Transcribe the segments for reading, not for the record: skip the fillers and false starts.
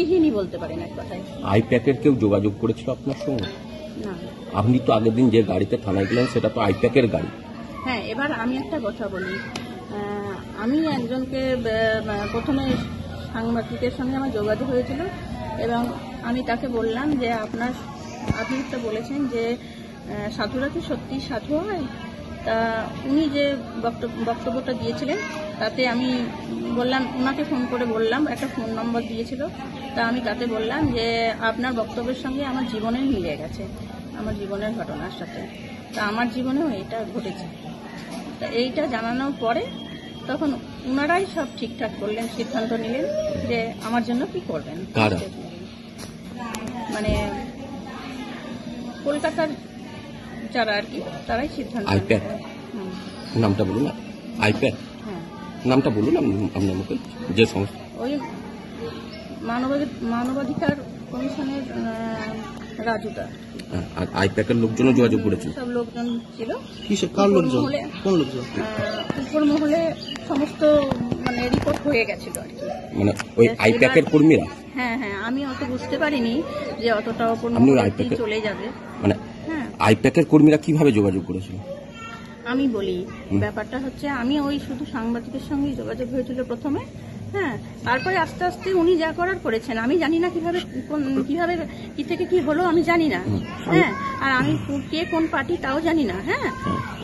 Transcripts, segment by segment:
ভিত্তিহীনই বলতে পারেন এক কথায়। আইপ্যাকের কেউ যোগাযোগ করেছিল আপনার সঙ্গে? না। আপনি তো আগের দিন যে গাড়িতে থানায় গেলেন সেটা তো আইপ্যাকের গাড়ি। হ্যাঁ, এবার আমি একটা কথা বলি। আমি একজনকে প্রথমে সাংবাদিকের সঙ্গে আমার যোগাযোগ হয়েছিল এবং আমি তাকে বললাম যে আপনি একটা বলেছেন যে সাধুরা কি সত্যি সাধু হয়? তা উনি যে বক্তব্যটা দিয়েছিলেন তাতে আমি বললাম, ওনাকে ফোন করে বললাম, একটা ফোন নম্বর দিয়েছিল, তা আমি তাতে বললাম যে আপনার বক্তব্যের সঙ্গে আমার জীবনের মিলে গেছে, আমার জীবনের ঘটনার সাথে, তা আমার জীবনেও এটা ঘটেছে। তা এইটা জানানোর পরে তখন ওনারাই সব ঠিকঠাক করলেন, সিদ্ধান্ত নিলেন যে আমার জন্য কি করবেন। মানে কলকাতার যারা আর কি, তারাই সিদ্ধান্ত আইপ্যাক নামটা বলুন না, আইপ্যাক নামটা বলুন আপনার মুখে। যে সংস্থা ওই মানবাধিকার কমিশনের রাজুদা। আর আইপ্যাকের লোকজনও যোগাযোগ করেছিল? সব লোকজন ছিল। কার লোকজন? কোন লোকজন? উপর মহলে সমস্ত মানে রিপোর্ট হয়ে গেছিল আর কি। মানে ওই আইপ্যাকের কর্মীরা? হ্যাঁ, আমি অত বুঝতে পারিনি যে অতটা উপর মহলে চলে যাবে। মানে আইপ্যাকের কর্মীরা কিভাবে যোগাযোগ করেছিল? আমি বলি, ব্যাপারটা হচ্ছে আমি ওই শুধু সাংবাদিকের সঙ্গে যোগাযোগ হয়েছিল প্রথমে। হ্যাঁ, তারপরে আস্তে আস্তে উনি যা করার করেছেন, আমি জানি না কিভাবে কি থেকে কি হলো আমি জানি না। হ্যাঁ, আর আমি কে কোন পার্টি তাও জানি না। হ্যাঁ,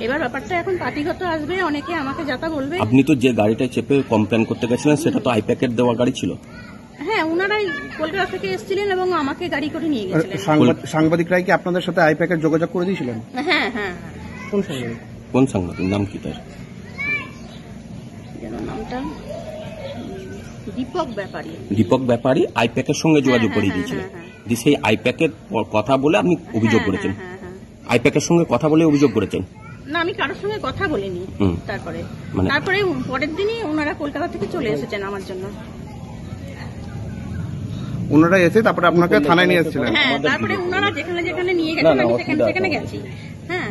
এবার ব্যাপারটা এখন পার্টিগত আসবে, অনেকে আমাকে যাতা বলবে। আপনি তো যে গাড়িটায় চেপে কমপ্লেন করতে গেছিলেন সেটা তো আইপ্যাকের দেওয়া গাড়ি ছিল? হ্যাঁ, ওনারাই কলকাতা থেকে এসেছিলেন এবং আমাকে গাড়ি করে নিয়ে গেছিলেন। সাংবাদিকরাই কি আপনাদের সাথে আইপ্যাকের যোগাযোগ করে দিয়েছিলেন? হ্যাঁ। কোন সাংবাদিক? নাম কি তার? নামটা দীপক ব্যাপারী আইপ্যাকের সঙ্গে যোগাযোগ করে দিয়েছিলেন। সেই আইপ্যাকের কথা বলে আপনি অভিযোগ করেছেন? আইপ্যাকের সঙ্গে কথা বলে অভিযোগ করেছেন? না, আমি কারোর সঙ্গে কথা বলিনি। তারপরে পরের দিনই ওনারা কলকাতা থেকে চলে এসেছেন আমার জন্য। ওনারা এসে তারপরে আপনাকে থানায় নিয়ে এসেছিলেন? হ্যাঁ, তারপরে ওনারা যেখানে যেখানে নিয়ে গেছেন আমি সেখানে গেছি। হ্যাঁ,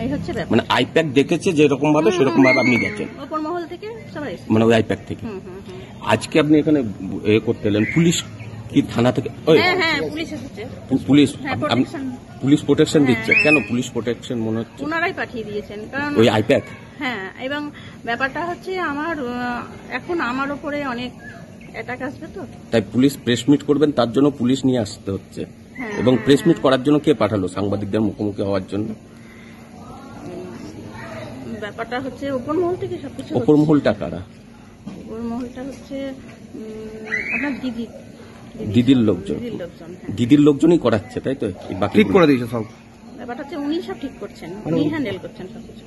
এই হচ্ছে ব্যাপার। মানে আইপ্যাক দেখেছে যেরকম ভাবে সেরকম ভাবে আপনি গেছেন উপর মহল থেকে সবাই, মানে ওই আইপ্যাক থেকে। আজকে আপনি এখানে করতে এলেন, পুলিশ কি থানা থেকে? হ্যাঁ, পুলিশ এসেছে। পুলিশ প্রোটেকশন দিচ্ছে কেন? পুলিশ প্রোটেকশন মনে হচ্ছে ওনারাই পাঠিয়ে দিয়েছেন, কারণ ওই আইপ্যাক। হ্যাঁ, এবং ব্যাপারটা হচ্ছে এখন আমার উপরে অনেক অ্যাটাক আসবে, তো তাই পুলিশ প্রেস মিট করবেন, তার জন্য পুলিশ নিয়ে আসতে হচ্ছে। এবং প্রেস মিট করার জন্য কে পাঠালো সাংবাদিকদের মুখোমুখি হওয়ার জন্য? ব্যাপারটা হচ্ছে উপর মহল থেকে সবকিছু। উপর মহলটা কারা? উপর মহলটা হচ্ছে আপনার দিদির লোকজন। দিদির লোকজনই করাচ্ছে, তাই তো? ঠিক করে দিয়েছে সব। ব্যাপারটা হচ্ছে উনি সব ঠিক করছেন, উনি হ্যান্ডেল করছেন সবকিছু।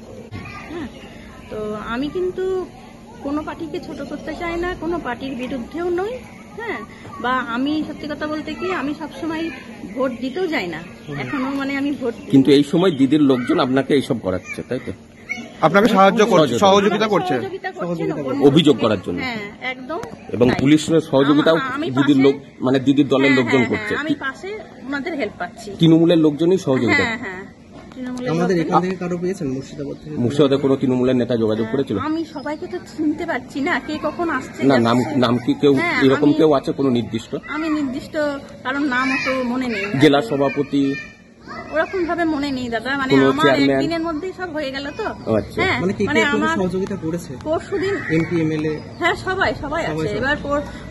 হ্যাঁ, তো আমি কিন্তু কোনো পার্টিকে ছোট করতে চাই না, কোনো পার্টির বিরুদ্ধেও নই। হ্যাঁ, বা আমি সত্যি কথা বলতে কি, আমি সবসময় ভোট দিতেও যাই না এখনো, মানে আমি ভোট। কিন্তু এই সময় দিদির লোকজন আপনাকে এইসব করাচ্ছে, তাই তো? আপনাকে সাহায্য করছে, সহযোগিতা করছে অভিযোগ করার জন্য। হ্যাঁ, একদম। এবং পুলিশের সহযোগিতাও দিদির লোক, মানে দিদির দলের লোকজন করছে। আমি পাশে ওনাদের হেল্প পাচ্ছি। তৃণমূলের লোকজনই সহযোগিতা। হ্যাঁ, আমাদের এখান থেকে কারো পেয়েছেন? মুর্শিদাবাদে কোনো তৃণমূলের নেতা যোগাযোগ করেছিল? আমি সবাইকে তো চিনতে পারছি না, কে কখন আসছে না। নাম কি কেউ এরকম কেউ আছে কোনো নির্দিষ্ট? আমি নির্দিষ্ট কারণ নাম অত মনে নেই। জেলা সভাপতি ওরকম ভাবে মনে নেই দাদা, মানে আমার একদিনের মধ্যেই সব হয়ে গেল তো। হ্যাঁ, মানে আমার সহযোগিতা করেছে পরশুদিন এমপি এমএলএ। হ্যাঁ, সবাই আছে। এবার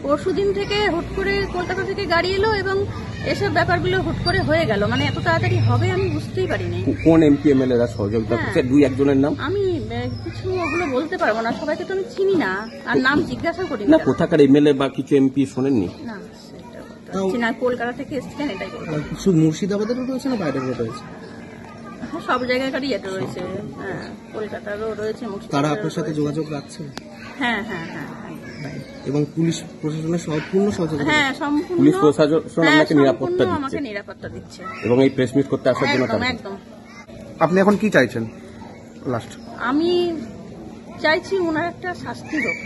পরশুদিন থেকে হুট করে কলকাতা থেকে গাড়ি এলো এবং এসব ব্যাপারগুলো হুট করে হয়ে গেল, মানে এত তাড়াতাড়ি হবে আমি বুঝতেই পারিনি। কোন এমপি এমএলএ রা সহযোগিতা করছে? দুই একজনের নাম আমি কিছু ওগুলো বলতে পারবো না, সবাইকে তো আমি চিনি না আর নাম জিজ্ঞাসা করি না। কোথাকার এমএলএ বা কিছু এমপি শোনেননি? না, না, কলকাতা থেকে এসেছেন এটাই বলবো। শুধু মুর্শিদাবাদেরও রয়েছে না বাইরেও রয়েছে? হ্যাঁ, সব জায়গাকারই এটা রয়েছে। হ্যাঁ, কলকাতারও রয়েছে। তারা আপনার সাথে যোগাযোগ রাখছে? হ্যাঁ। এবং পুলিশ প্রশাসনের সম্পূর্ণ সহযোগিতা? হ্যাঁ, সম্পূর্ণ। পুলিশ প্রশাসন আমাকে নিরাপত্তা দিচ্ছে। এবং এই প্রেস মিট করতে আসার জন্য একদম। আপনি এখন কি চাইছেন? লাস্ট আমি চাইছি ওনার একটা শাস্তি হোক।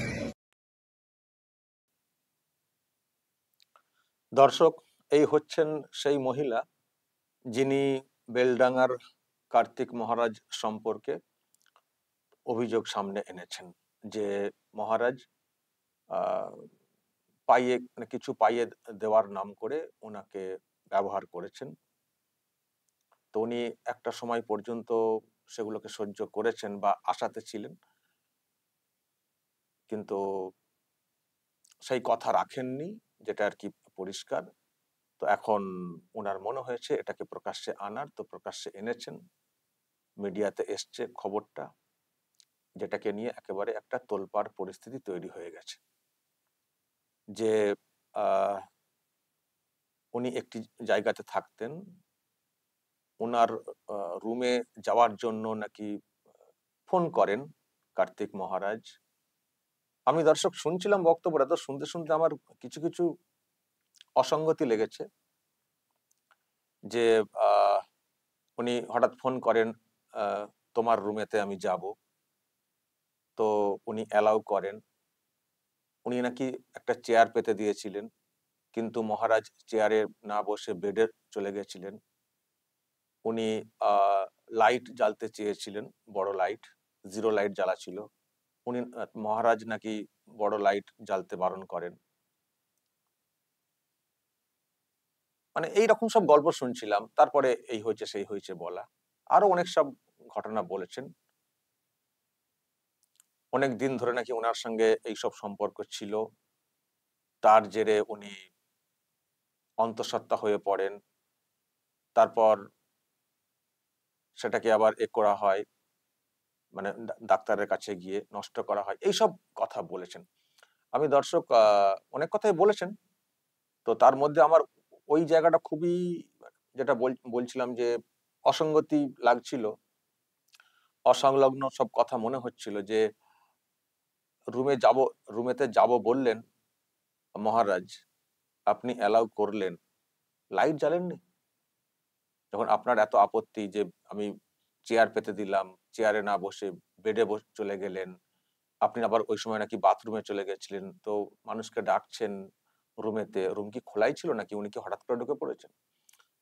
দর্শক, এই হচ্ছেন সেই মহিলা যিনি বেলডাঙ্গার কার্তিক মহারাজ সম্পর্কে অভিযোগ সামনে এনেছেন যে মহারাজ পাইয়ে মানে কিছু পাইয়ে দেওয়ার নাম করে ওনাকে ব্যবহার করেছেন। তো উনি একটা সময় পর্যন্ত সেগুলোকে সহ্য করেছেন বা আশাতে ছিলেন, কিন্তু সেই কথা রাখেননি, যেটা আর কি পরিষ্কার। তো এখন ওনার মনে হয়েছে এটাকে প্রকাশ্যে আনার, তো প্রকাশ্যে এনেছেন, মিডিয়াতে এসছে খবরটা, যেটাকে নিয়ে একেবারে একটা তোলপাড় পরিস্থিতি তৈরি হয়ে গেছে। যে আহ উনি একটি জায়গাতে থাকতেন, ওনার রুমে যাওয়ার জন্য নাকি ফোন করেন কার্তিক মহারাজ। আমি দর্শক শুনছিলাম বক্তব্যটা, তো শুনতে শুনতে আমার কিছু কিছু অসঙ্গতি লেগেছে। যে উনি হঠাৎ ফোন করেন, তোমার রুমেতে আমি যাব, তো উনি অ্যালাউ করেন। উনি নাকি একটা চেয়ার পেতে দিয়েছিলেন, কিন্তু মহারাজ চেয়ারে না বসে বেডে চলে গেছিলেন। উনি লাইট জ্বালতে চেয়েছিলেন, বড় লাইট, জিরো লাইট জ্বালা ছিল। উনি মহারাজ নাকি বড় লাইট জ্বালতে বারণ করেন। মানে এইরকম সব গল্প শুনছিলাম। তারপরে এই হয়েছে সেই হয়েছে বলা, আরো অনেক সব ঘটনা বলেছেন। অনেক দিন ধরে নাকি ওনার সঙ্গে এইসব সম্পর্ক ছিল, তার জেরে উনি অন্তঃসত্ত্বা হয়ে পড়েন। তারপর সেটাকে আবার করা হয়, মানে ডাক্তারের কাছে গিয়ে নষ্ট করা হয়, এইসব কথা বলেছেন। আমি দর্শক অনেক কথাই বলেছেন, তো তার মধ্যে আমার ওই জায়গাটা খুবই, যেটা বলছিলাম যে অসঙ্গতি লাগছিল, অসংলগ্ন সব কথা মনে হচ্ছিল। যে রুমেতে যাব বললেন মহারাজ, আপনি অ্যালাউ করলেন, লাইট জ্বালেননি। যখন আপনার এত আপত্তি যে আমি চেয়ার পেতে দিলাম, চেয়ারে না বসে বেডে চলে গেলেন, আপনি আবার ওই সময় নাকি বাথরুমে চলে গেছিলেন, তো মানুষকে ডাকছেন রুমেতে, রুম কি খোলাই ছিল নাকি উনি কি হঠাৎ করে ঢুকে পড়েছেন?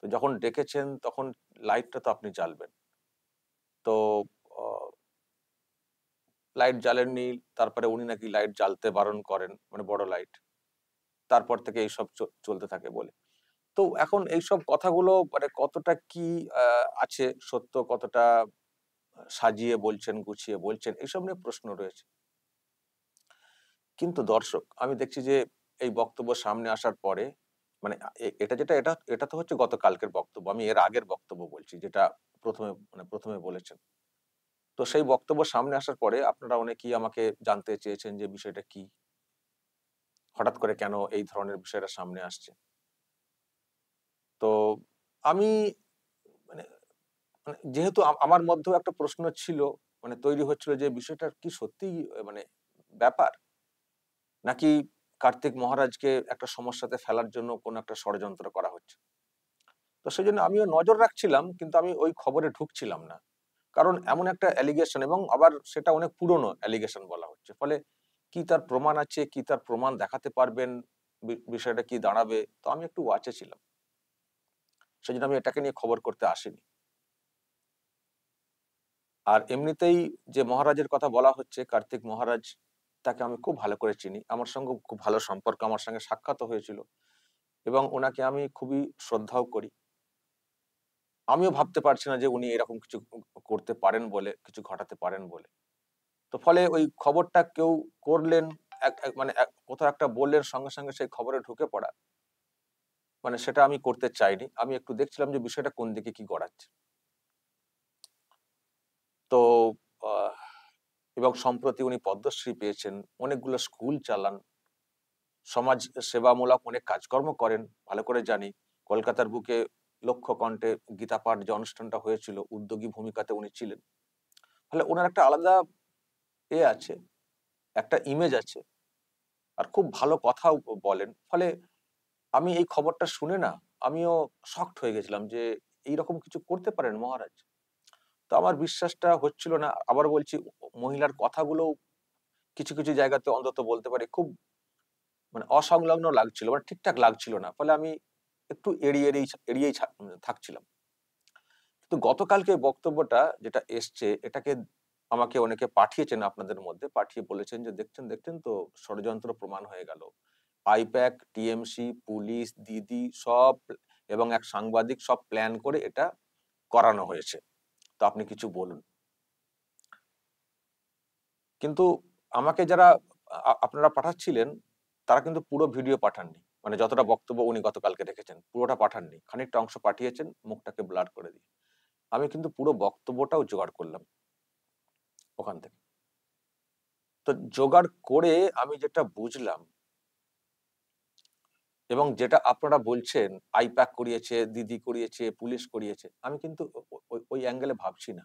তো যখন ডেকেছেন তখন লাইটটা তো আপনি জ্বালবেন, তো লাইট জ্বালেননি। তারপরে উনি নাকি লাইট জ্বালতে বারণ করেন, মানে বড় লাইট। তারপর থেকে এইসব চলতে থাকে বলে। তো এখন এইসব কথাগুলো মানে কতটা কি আছে সত্য, কতটা সাজিয়ে বলছেন, গুছিয়ে বলছেন, এইসব নিয়ে প্রশ্ন রয়েছে। কিন্তু দর্শক, আমি দেখছি যে এই বক্তব্য সামনে আসার পরে, মানে এটা তো হচ্ছে গতকালকের বক্তব্য, আমি এর আগের বক্তব্য বলছি, যেটা প্রথমে বলেছেন। তো সেই বক্তব্য সামনে আসার পরে আপনারা অনেকেই আমাকে জানতে চেয়েছেন যে বিষয়টা কি, হঠাৎ করে কেন এই ধরনের বিষয়টা সামনে আসছে। তো আমি মানে মানে যেহেতু আমার মধ্যেও একটা প্রশ্ন ছিল, মানে তৈরি হচ্ছিল যে বিষয়টা কি সত্যি মানে ব্যাপার, নাকি কার্তিক মহারাজকে একটা সমস্যাতে ফেলার জন্য কোন একটা ষড়যন্ত্র করা হচ্ছে। তো সেই জন্য আমিও নজর রাখছিলাম, কিন্তু আমি ওই খবরে ঢুকছিলাম না। কারণ এমন একটা অ্যালিগেশন, এবং আবার সেটা অনেক পুরনো অ্যালিগেশন বলা হচ্ছে, ফলে কি তার প্রমাণ আছে, কি তার প্রমাণ দেখাতে পারবেন, বিষয়টা কি দাঁড়াবে, তো আমি একটু ওয়াচে ছিলাম। সেই জন্য আমি এটাকে নিয়ে খবর করতে আসিনি। আর এমনিতেই যে মহারাজের কথা বলা হচ্ছে, কার্তিক মহারাজ, তাকে আমি খুব ভালো করে চিনি, আমার সঙ্গে খুব ভালো সম্পর্ক, আমার সঙ্গে সাক্ষাৎ হয়েছিল, এবং ওনাকে আমি খুবই শ্রদ্ধাও করি। আমিও ভাবতে পারছি না যে উনি এরকম কিছু করতে পারেন বলে, কিছু ঘটাতে পারেন বলে। তো ফলে ওই খবরটা কেউ করলেন, মানে কোথাও একটা বললেন, সঙ্গে সঙ্গে সেই খবরে ঢুকে পড়া, মানে সেটা আমি করতে চাইনি। আমি একটু দেখছিলাম যে বিষয়টা কোন দিকে কি গড়াচ্ছে। তো আহ, এবং সম্প্রতি উনি পদ্মশ্রী পেয়েছেন, অনেকগুলো স্কুল চালান, সমাজ সেবামূলক অনেক কাজকর্ম করেন, ভালো করে জানি। কলকাতার বুকে লক্ষ্য কণ্ঠে গীতা পাঠ যে অনুষ্ঠানটা হয়েছিল, উদ্যোগী ভূমিকাতে উনি ছিলেন। ফলে ওনার একটা আলাদা আছে, একটা ইমেজ আছে, আর খুব ভালো কথাও বলেন। ফলে আমি এই খবরটা শুনে না, আমিও শকড হয়ে গেছিলাম যে এইরকম কিছু করতে পারেন মহারাজ। তো আমার বিশ্বাসটা হচ্ছিল না। আবার বলছি, মহিলার কথাগুলো কিছু কিছু জায়গাতে অন্তত বলতে পারি খুব মানে অসংলগ্ন লাগছিল, মানে ঠিকঠাক লাগছিল না। ফলে আমি একটু এড়িয়েই থাকছিলাম। কিন্তু গতকালকে বক্তব্যটা যেটা এসছে, এটাকে আমাকে অনেকে পাঠিয়েছেন, আপনাদের মধ্যে পাঠিয়ে বলেছেন যে দেখছেন দেখছেন তো ষড়যন্ত্র প্রমাণ হয়ে গেল, আইপ্যাক, টিএমসি, পুলিশ, দিদি সব এবং এক সাংবাদিক সব প্ল্যান করে এটা করানো হয়েছে। তো আপনি কিছু বলুন। কিন্তু আমাকে যারা আপনারা পাঠাচ্ছিলেন তারা কিন্তু পুরো ভিডিও পাঠাননি, মানে যতটা বক্তব্য উনি গতকালকে রেখেছেন পুরোটা পাঠাননি, খানিকটা অংশ পাঠিয়েছেন মুখটাকে ব্লার করে দিয়ে। আমি কিন্তু পুরো বক্তব্যটাও জোগাড় করলাম ওখান থেকে। তো জোগাড় করে আমি যেটা বুঝলাম এবং যেটা আপনারা বলছেন আইপ্যাক করিয়েছে, দিদি করিয়েছে, পুলিশ করিয়েছে, আমি কিন্তু ওই অ্যাঙ্গেলে ভাবছি না।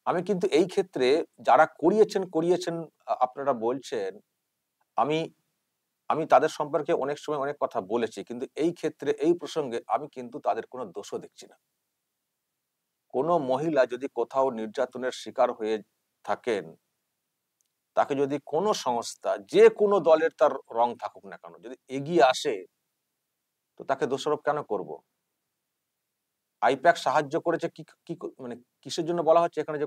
আমি কিন্তু এই ক্ষেত্রে যারা করিয়েছেন আপনারা বলছেন, আমি আমি তাদের সম্পর্কে অনেক সময় অনেক কথা বলেছি, কিন্তু এই ক্ষেত্রে এই প্রসঙ্গে আমি কিন্তু তাদের কোনো দোষও দেখছি না। কোনো মহিলা যদি কোথাও নির্যাতনের শিকার হয়ে থাকেন, তাকে যদি কোনো সংস্থা, যে কোনো দলের তার রং থাকুক না কেন, যদি এগিয়ে আসে, তো তাকে দোষারোপ কেন করব? আইপ্যাক সাহায্য করেছে কি কি মানে কিসের জন্য বলা হচ্ছে এখানে,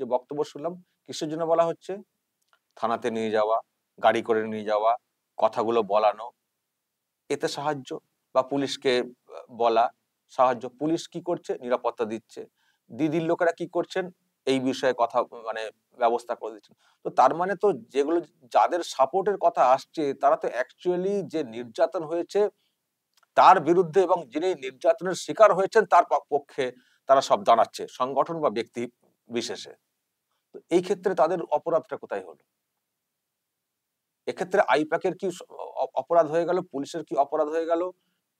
যে বক্তব্য শুনলাম, কিসের জন্য বলা হচ্ছে? থানাতে নিয়ে যাওয়া, গাড়ি করে নিয়ে যাওয়া, কথাগুলো বলানো, এতে সাহায্য, বা পুলিশকে বলা সাহায্য। পুলিশ কি করছে? নিরাপত্তা দিচ্ছে। দিদির লোকেরা কি করছেন? এই বিষয়ে কথা মানে ব্যবস্থা করে দিচ্ছেন। তো তার মানে তো যেগুলো, যাদের সাপোর্টের কথা আসছে, তারা তো অ্যাকচুয়ালি যে নির্যাতন হয়েছে তার বিরুদ্ধে এবং যিনি নির্যাতনের শিকার হয়েছেন তার পক্ষে তারা সব দাঁড়াচ্ছে, সংগঠন বা ব্যক্তি বিশেষে। তো এই ক্ষেত্রে তাদের অপরাধটা কোথায় হলো? এক্ষেত্রে আইপ্যাকের কি অপরাধ হয়ে গেল? পুলিশের কি অপরাধ হয়ে গেল?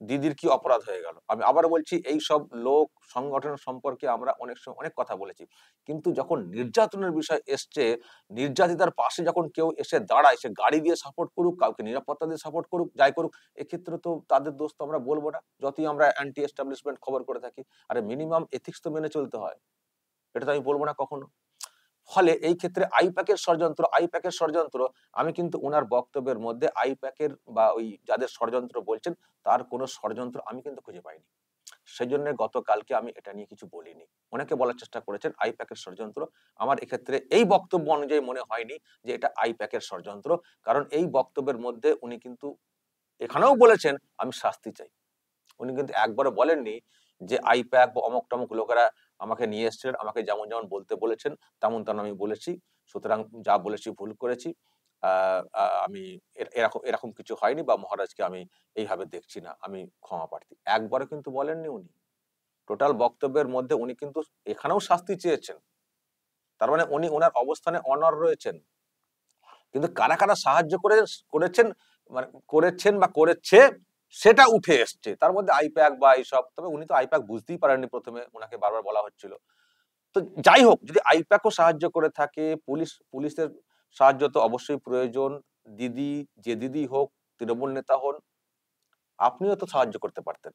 দিদির কি অপরাধ হয়ে গেল? আমি আবার বলছি, এই সব লোক সংগঠন সম্পর্কে আমরা অনেক সময় অনেক কথা বলেছি, কিন্তু যখন নির্যাতনের বিষয় এসছে, নির্যাতিতার পাশে যখন কেউ এসে দাঁড়ায়, সে গাড়ি দিয়ে সাপোর্ট করুক, কাউকে নিরাপত্তা দিয়ে সাপোর্ট করুক, যাই করুক, এক্ষেত্রে তো তাদের দোষ তো আমরা বলবো না, যতই আমরা অ্যান্টি এস্টাবলিশমেন্ট খবর করে থাকি। আরে মিনিমাম এথিক্স তো মেনে চলতে হয়, এটা তো আমি বলবো না কখনো। ফলে এই ক্ষেত্রে আইপ্যাকের ষড়যন্ত্র, আমি কিন্তু ওনার বক্তব্যের মধ্যে আইপ্যাকের বা ওই যাদের ষড়যন্ত্র বলছেন তার কোনো ষড়যন্ত্র আমি কিন্তু খুঁজে পাইনি। সেই জন্য গতকালকে আমি এটা নিয়ে কিছু বলিনি। অনেকে বলার চেষ্টা করেছেন আইপ্যাকের ষড়যন্ত্র, আমার এক্ষেত্রে এই বক্তব্য অনুযায়ী মনে হয়নি যে এটা আইপ্যাকের ষড়যন্ত্র, কারণ এই বক্তব্যের মধ্যে উনি কিন্তু এখানেও বলেছেন আমি শাস্তি চাই। উনি কিন্তু একবারও বলেননি যে আইপ্যাক বা অমুক টমুক লোকেরা আমাকে নিয়ে এসেছিলেন, আমাকে যেমন যেমন বলতে বলেছেন তেমন তেমন আমি বলেছি, সুতরাং যা বলেছি ভুল করেছি, আমি এরকম এরকম কিছু হয়নি, বা মহারাজকে আমি এইভাবে দেখছি না, আমি ক্ষমা প্রার্থী, একবারও কিন্তু বলেননি উনি। টোটাল বক্তব্যের মধ্যে উনি কিন্তু এখানেও শাস্তি চেয়েছেন, তার মানে উনি ওনার অবস্থানে অনড় রয়েছেন। কিন্তু কারা কারা সাহায্য করেছেন মানে করেছেন বা করেছে সেটা উঠে এসছে, তার মধ্যে আইপ্যাক বা এইসব। তবে উনি তো আইপ্যাক বুঝতেই পারেননি প্রথমে, ওনাকে বারবার বলা হচ্ছিল। তো যাই হোক, যদি আইপ্যাকও সাহায্য করে থাকে, পুলিশের সাহায্য তো অবশ্যই প্রয়োজন। দিদি, যে দিদি হোক, তৃণমূল নেতা হন, আপনিও তো সাহায্য করতে পারতেন।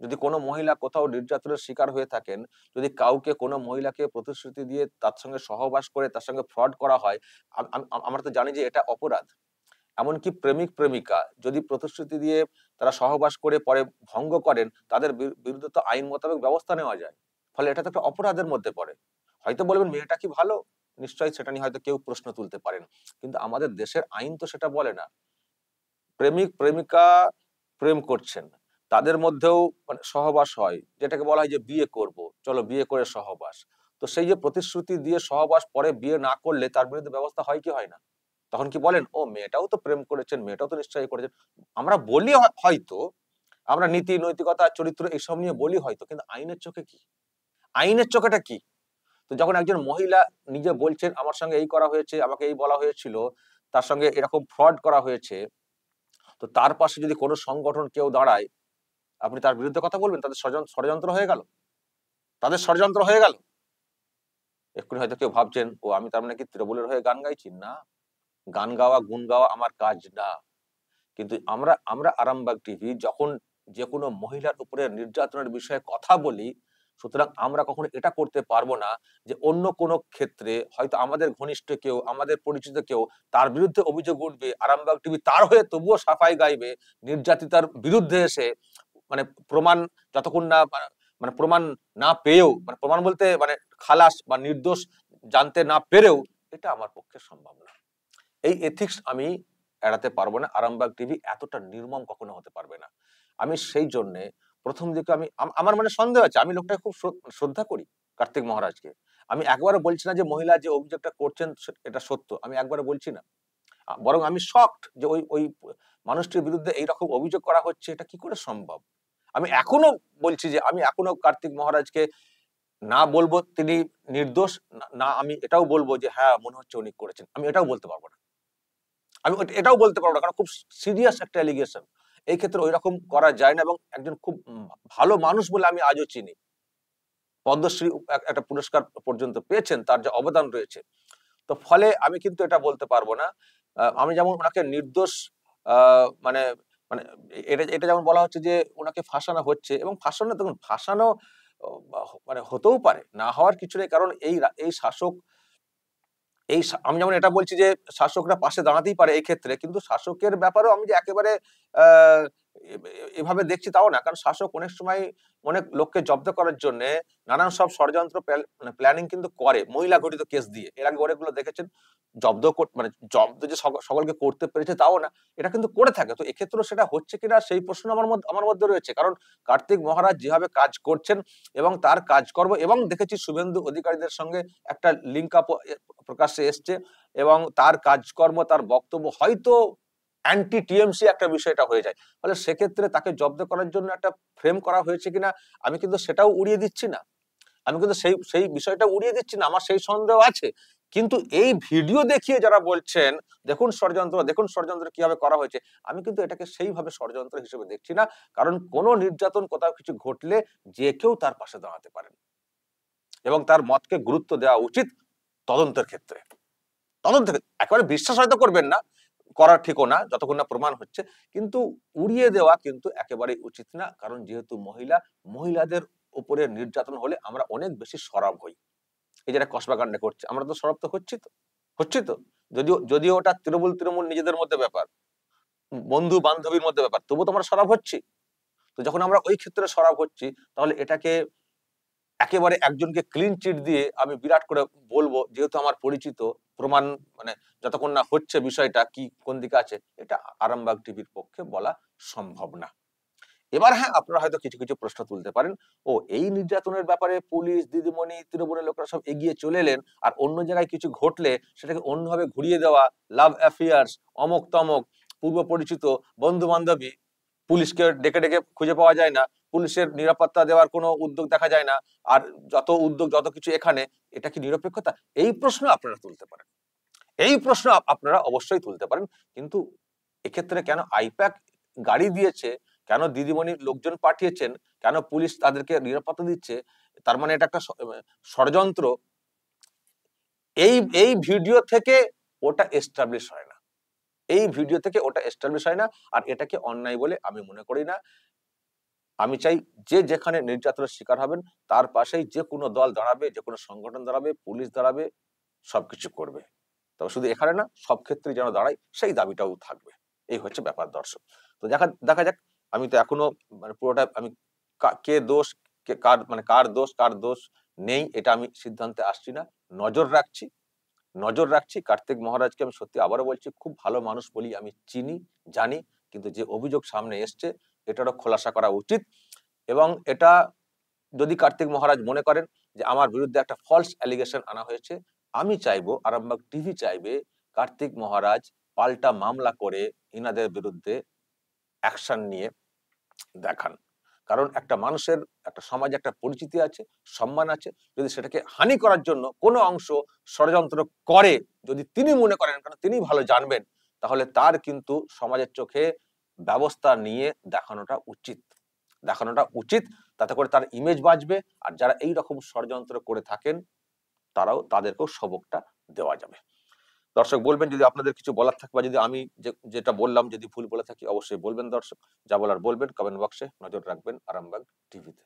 যদি কোনো মহিলা কোথাও নির্যাতনের শিকার হয়ে থাকেন, যদি কাউকে, কোনো মহিলাকে প্রতিশ্রুতি দিয়ে তার সঙ্গে সহবাস করে তার সঙ্গে ফ্রড করা হয়, আমরা তো জানি যে এটা অপরাধ। এমনকি প্রেমিক প্রেমিকা যদি প্রতিশ্রুতি দিয়ে তারা সহবাস করে পরে ভঙ্গ করেন, তাদের বিরুদ্ধে তো আইন মোতাবেক ব্যবস্থা নেওয়া যায়। ফলে এটা তো একটা অপরাধের মধ্যে পড়ে। হয়তো বলবেন মেয়েটা কি ভালো, নিশ্চয়ই সেটা নিয়ে হয়তো কেউ প্রশ্ন তুলতে পারেন, কিন্তু আমাদের দেশের আইন তো সেটা বলে না। প্রেমিক প্রেমিকা প্রেম করছেন, তাদের মধ্যেও মানে সহবাস হয়, যেটাকে বলা হয় যে বিয়ে করব, চলো বিয়ে করে সহবাস। তো সেই যে প্রতিশ্রুতি দিয়ে সহবাস, পরে বিয়ে না করলে তার বিরুদ্ধে ব্যবস্থা হয় কি হয় না? তখন কি বলেন ও মেয়েটাও তো প্রেম করেছেন, মেয়েটাও তো নিশ্চয়ই করেছেন। আমরা বলি হয়তো, আমরা নীতি নৈতিকতা চরিত্র এইসব নিয়ে বলি হয়তো, কিন্তু আইনের চোখে কি? আইনের চোখেটা কি? তো যখন একজন মহিলা নিজে বলছেন আমার সঙ্গে এই করা হয়েছে, আমাকে এই বলা হয়েছিল, তার সঙ্গে এরকম ফ্রড করা হয়েছে, তো তার পাশে যদি কোনো সংগঠন কেউ দাঁড়ায়, আপনি তার বিরুদ্ধে কথা বলবেন? তাদের ষড়যন্ত্র হয়ে গেল, তাদের ষড়যন্ত্র হয়ে গেল। এক্ষুনি হয়তো কেউ ভাবছেন ও আমি তার মানে কি তৃণমূলের হয়ে গান গাইছি? না, গান গাওয়া গুণ গাওয়া আমার কাজ না। কিন্তু আমরা আমরা আরামবাগ টিভি যখন যে কোনো মহিলার উপরে নির্যাতনের বিষয়ে কথা বলি, সুতরাং আমরা কখনো এটা করতে পারবো না যে অন্য কোনো ক্ষেত্রে হয়তো আমাদের ঘনিষ্ঠ কেউ, আমাদের পরিচিত কেউ, তার বিরুদ্ধে অভিযোগ উঠবে, আরামবাগ টিভি তার হয়ে তবুও সাফাই গাইবে, নির্যাতিতার বিরুদ্ধে এসে মানে প্রমাণ যতক্ষণ না মানে প্রমাণ না পেয়েও, মানে প্রমাণ বলতে মানে খালাস বা নির্দোষ জানতে না পেরেও, এটা আমার পক্ষে সম্ভব না। এই এথিক্স আমি এড়াতে পারবো না, আরামবাগ টিভি এতটা নির্মম কখনো হতে পারবে না। আমি সেই জন্য প্রথম দিকে আমার মানে সন্দেহ আছে, আমি লোকটাকে খুব শ্রদ্ধা করি, কার্তিক মহারাজকে। আমি একবারও বলছি না যে মহিলা যে অভিযোগটা করছেন এটা সত্য, আমি একবারও বলছি না। বরং আমি শকড যে ওই ওই মানুষটির বিরুদ্ধে এইরকম অভিযোগ করা হচ্ছে, এটা কি করে সম্ভব। আমি এখনো বলছি যে আমি এখনো কার্তিক মহারাজকে না বলবো তিনি নির্দোষ, না আমি এটাও বলবো যে হ্যাঁ মনে হচ্ছে উনি করেছেন, আমি এটাও বলতে পারবো না। আমি এটাও বলতে পারবো না, কারণ খুব সিরিয়াস একটা অ্যালিগেশন। এই ক্ষেত্রে ওই রকম করা যায় না, এবং একজন খুব ভালো মানুষ বলে আমি আজও চিনি, পদ্মশ্রী একটা পুরস্কার পর্যন্ত পেয়েছেন, তার যে অবদান রয়েছে। তো ফলে আমি কিন্তু এটা বলতে পারবো না। আমি যেমন ওনাকে নির্দোষ মানে মানে এটা এটা যেমন বলা হচ্ছে যে ওনাকে ফাঁসানো হচ্ছে, এবং ফাঁসানো, দেখুন ফাঁসানো মানে হতেও পারে, না হওয়ার কিছু নেই। কারণ এই শাসক, আমি যেমন এটা বলছি যে শাসকরা পাশে দাঁড়াতেই পারে এই ক্ষেত্রে, কিন্তু শাসকের ব্যাপারেও আমি যে একেবারে আহ এভাবে দেখছি তাও না। কারণ শাসক অনেক সময় অনেক লোককে জব্দ করার জন্য নানান সব ষড়যন্ত্র প্ল্যানিং কিন্তু করে, মহিলা ঘটিত কেস দিয়ে। এর আগে অনেকগুলো দেখেছেন মানে জব্দ যে সকলকে করতে পেরেছে তাও না, এটা কিন্তু করে থাকে। তো এক্ষেত্রেও সেটা হচ্ছে কিনা সেই প্রশ্ন আমার মধ্যে রয়েছে। কারণ কার্তিক মহারাজ যেভাবে কাজ করছেন এবং তার কাজকর্ম, এবং দেখেছি শুভেন্দু অধিকারীদের সঙ্গে একটা লিঙ্ক আপ প্রকাশ্যে এসছে, এবং তার কাজকর্ম, তার বক্তব্য হয়তো অ্যান্টি টিএমসি একটা বিষয়টা হয়ে যায়। ফলে সেক্ষেত্রে তাকে জব্দ করার জন্য একটা ফ্রেম করা হয়েছে কিনা আমি কিন্তু সেটাও উড়িয়ে দিচ্ছি না, আমি কিন্তু সেই বিষয়টা উড়িয়ে দিচ্ছি না, আমার সেই সন্দেহ আছে। কিন্তু এই ভিডিও দেখিয়ে যারা বলছেন দেখুন ষড়যন্ত্র কিভাবে করা হয়েছে, আমি কিন্তু এটাকে সেইভাবে ষড়যন্ত্র হিসেবে দেখছি না। কারণ কোন নির্যাতন কোথাও কিছু ঘটলে যে কেউ তার পাশে দাঁড়াতে পারেন, এবং তার মতকে গুরুত্ব দেওয়া উচিত তদন্তের ক্ষেত্রে। একেবারে বিশ্বাস হয়তো করবেন না, করার ঠিকও না যতক্ষণ না প্রমাণ হচ্ছে, কিন্তু উড়িয়ে দেওয়া কিন্তু একেবারেই উচিত না। কারণ যেহেতু মহিলাদের উপরে নির্যাতন হলে আমরা অনেক বেশি সরব হই। এই যেটা কসবাকাণ্ডে করছে, আমরা তো সরব তো হচ্ছি তো যদিও ওটা তৃণমূল নিজেদের মধ্যে ব্যাপার, বন্ধু বান্ধবীর মধ্যে ব্যাপার, তবু তো আমরা সরব হচ্ছি। তো যখন আমরা ওই ক্ষেত্রে সরব হচ্ছি, তাহলে এটাকে একেবারে একজনকে ক্লিন চিট দিয়ে আমি বিরাট করে বলবো, যেহেতু আমার পরিচিত প্রমাণ, মানে যতক্ষণ না হচ্ছে বিষয়টা কি কোন দিকে আছে, এটা আরামবাগ টিভির পক্ষে বলা সম্ভব না। এবার হ্যাঁ, আপনারা হয়তো কিছু কিছু প্রশ্ন তুলতে পারেন, এই নির্যাতনের ব্যাপারে পুলিশ, দিদিমণি, তৃণমূলের লোকরা সব এগিয়ে চলে এলেন, আর অন্য জায়গায় কিছু ঘটলে সেটাকে অন্যভাবে ঘুরিয়ে দেওয়া, লাভ অ্যাফেয়ার্স, অমক তমক, পূর্ব পরিচিত, বন্ধু বান্ধবী, পুলিশকে ডেকে ডেকে খুঁজে পাওয়া যায় না, পুলিশের নিরাপত্তা দেওয়ার কোনো উদ্যোগ দেখা যায় না, আর যত উদ্যোগ যত কিছু এখানে, এটা কি নিরপেক্ষতা? এই প্রশ্ন আপনারা তুলতে পারেন, এই প্রশ্ন আপনারা অবশ্যই তুলতে পারেন। কিন্তু এক্ষেত্রে কেন আইপ্যাক গাড়ি দিয়েছে, কেন দিদিমণির লোকজন পাঠিয়েছেন, কেন পুলিশ তাদেরকে নিরাপত্তা দিচ্ছে, তার মানে এটা একটা ষড়যন্ত্র, এই ভিডিও থেকে ওটা এস্টাবলিশ হয় না, এই ভিডিও থেকে ওটা এস্টাবলিশ হয় না। আর এটাকে অন্যায় বলে আমি মনে করি না। আমি চাই যে যেখানে নির্যাতনের শিকার হবেন তার পাশেই যে কোনো দল দাঁড়াবে, যে কোনো সংগঠন দাঁড়াবে, পুলিশ দাঁড়াবে, সবকিছু করবে। তবে শুধু এখানে না, সব ক্ষেত্রে যেন দাঁড়ায়, সেই দাবিটাও থাকবে। এই হচ্ছে ব্যাপার দর্শক। তো দেখা যাক। আমি তো এখনো মানে পুরোটা আমি কে দোষ, কার দোষ নেই এটা আমি সিদ্ধান্তে আসছি না। নজর রাখছি কার্তিক মহারাজকে। আমি সত্যি আবারও বলছি, খুব ভালো মানুষ বলি আমি চিনি, জানি। কিন্তু যে অভিযোগ সামনে এসছে এটারও খোলাসা করা উচিত। এবং এটা যদি কার্তিক মহারাজ মনে করেন যে আমার বিরুদ্ধে একটা ফলস অ্যালিগেশন আনা হয়েছে, আমি চাইবো, আরামবাগ টিভি চাইবে, কার্তিক মহারাজ পাল্টা মামলা করে ইনাদের বিরুদ্ধে অ্যাকশন নিয়ে দেখান। কারণ একটা মানুষের, একটা সমাজে একটা পরিচিতি আছে, সম্মান আছে। যদি সেটাকে হানি করার জন্য কোনো অংশ ষড়যন্ত্র করে, যদি তিনি মনে করেন, কারণ তিনি ভালো জানবেন, তাহলে তার কিন্তু সমাজের চোখে ব্যবস্থা নিয়ে দেখানোটা উচিত। তাতে করে তার ইমেজ বাঁচবে, আর যারা এই রকম ষড়যন্ত্র করে থাকেন তাদেরকেও সবকটা দেওয়া যাবে। দর্শক বলবেন যদি আপনাদের কিছু বলার থাকে, বা যদি আমি যেটা বললাম যদি ভুল বলে থাকি, অবশ্যই বলবেন দর্শক। যা বলার বলবেন কমেন্ট বক্সে। নজর রাখবেন আরামবাগ টিভিতে।